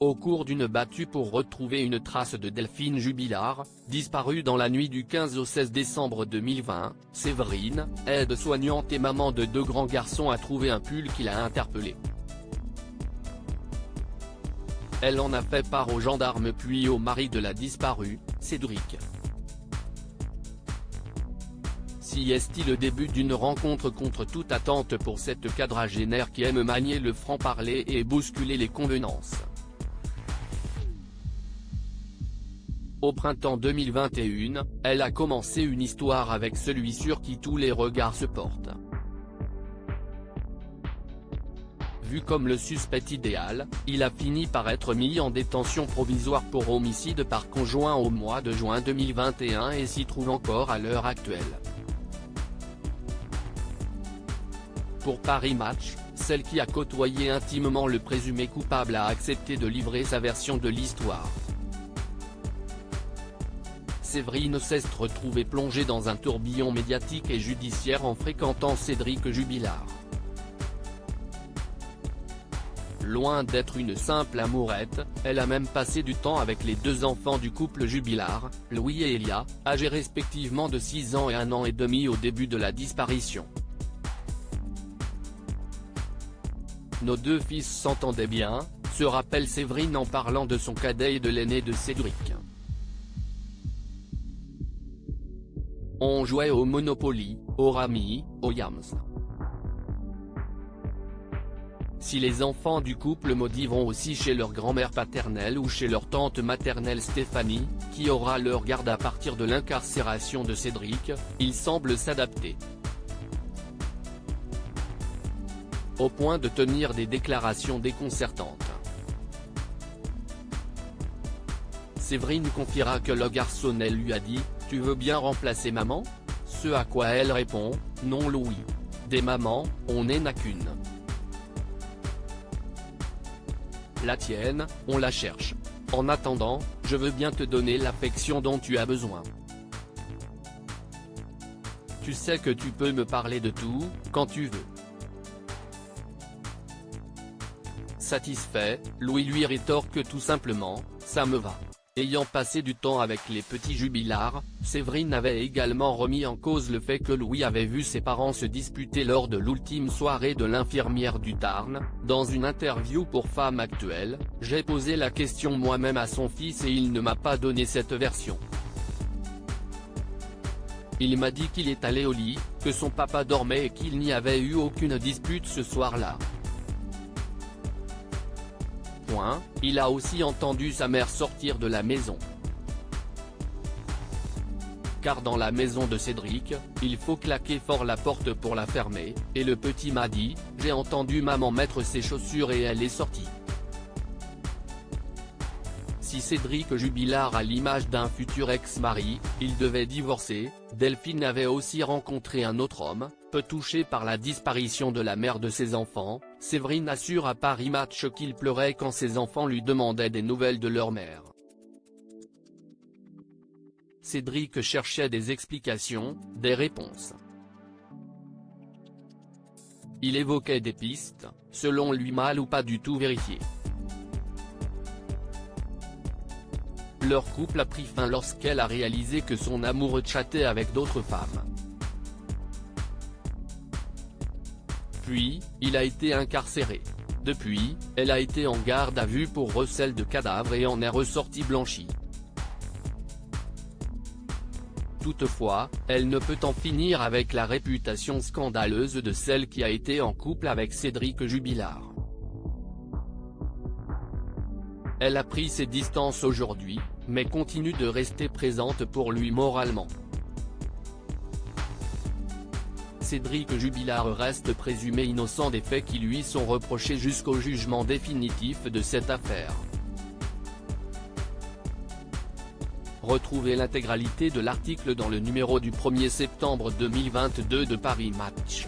Au cours d'une battue pour retrouver une trace de Delphine Jubilard, disparue dans la nuit du 15 au 16 décembre 2020, Séverine, aide-soignante et maman de 2 grands garçons a trouvé un pull qui l'a interpellée. Elle en a fait part aux gendarmes puis au mari de la disparue, Cédric. Si est-il le début d'une rencontre contre toute attente pour cette quadragénaire qui aime manier le franc-parler et bousculer les convenances. Au printemps 2021, elle a commencé une histoire avec celui sur qui tous les regards se portent. Vu comme le suspect idéal, il a fini par être mis en détention provisoire pour homicide par conjoint au mois de juin 2021 et s'y trouve encore à l'heure actuelle. Pour Paris Match, celle qui a côtoyé intimement le présumé coupable a accepté de livrer sa version de l'histoire. Séverine s'est retrouvée plongée dans un tourbillon médiatique et judiciaire en fréquentant Cédric Jubilard. Loin d'être une simple amourette, elle a même passé du temps avec les 2 enfants du couple Jubilard, Louis et Elia, âgés respectivement de 6 ans et 1 an et demi au début de la disparition. Nos 2 fils s'entendaient bien, se rappelle Séverine en parlant de son cadet et de l'aîné de Cédric. On jouait au Monopoly, au Rami, au Yams. Si les enfants du couple maudit vont aussi chez leur grand-mère paternelle ou chez leur tante maternelle Stéphanie, qui aura leur garde à partir de l'incarcération de Cédric, ils semblent s'adapter. Au point de tenir des déclarations déconcertantes. Séverine confiera que le garçonnet lui a dit « Tu veux bien remplacer maman ?» Ce à quoi elle répond « Non Louis. Des mamans, on n'en a qu'une. La tienne, on la cherche. En attendant, je veux bien te donner l'affection dont tu as besoin. Tu sais que tu peux me parler de tout, quand tu veux. » Satisfait, Louis lui rétorque tout simplement « Ça me va. » Ayant passé du temps avec les petits Jubilard, Séverine avait également remis en cause le fait que Louis avait vu ses parents se disputer lors de l'ultime soirée de l'infirmière du Tarn. Dans une interview pour Femme Actuelle, « J'ai posé la question moi-même à son fils et il ne m'a pas donné cette version. Il m'a dit qu'il est allé au lit, que son papa dormait et qu'il n'y avait eu aucune dispute ce soir-là. Il a aussi entendu sa mère sortir de la maison. Car dans la maison de Cédric, il faut claquer fort la porte pour la fermer, et le petit m'a dit, j'ai entendu maman mettre ses chaussures et elle est sortie. Si Cédric Jubilard a l'image d'un futur ex-mari, il devait divorcer. Delphine avait aussi rencontré un autre homme, peu touché par la disparition de la mère de ses enfants. Séverine assure à Paris Match qu'il pleurait quand ses enfants lui demandaient des nouvelles de leur mère. Cédric cherchait des explications, des réponses. Il évoquait des pistes, selon lui mal ou pas du tout vérifiées. Leur couple a pris fin lorsqu'elle a réalisé que son amoureux chattait avec d'autres femmes. Puis, il a été incarcéré. Depuis, elle a été en garde à vue pour recel de cadavre et en est ressortie blanchie. Toutefois, elle ne peut en finir avec la réputation scandaleuse de celle qui a été en couple avec Cédric Jubilard. Elle a pris ses distances aujourd'hui, mais continue de rester présente pour lui moralement. Cédric Jubilard reste présumé innocent des faits qui lui sont reprochés jusqu'au jugement définitif de cette affaire. Retrouvez l'intégralité de l'article dans le numéro du 1er septembre 2022 de Paris Match.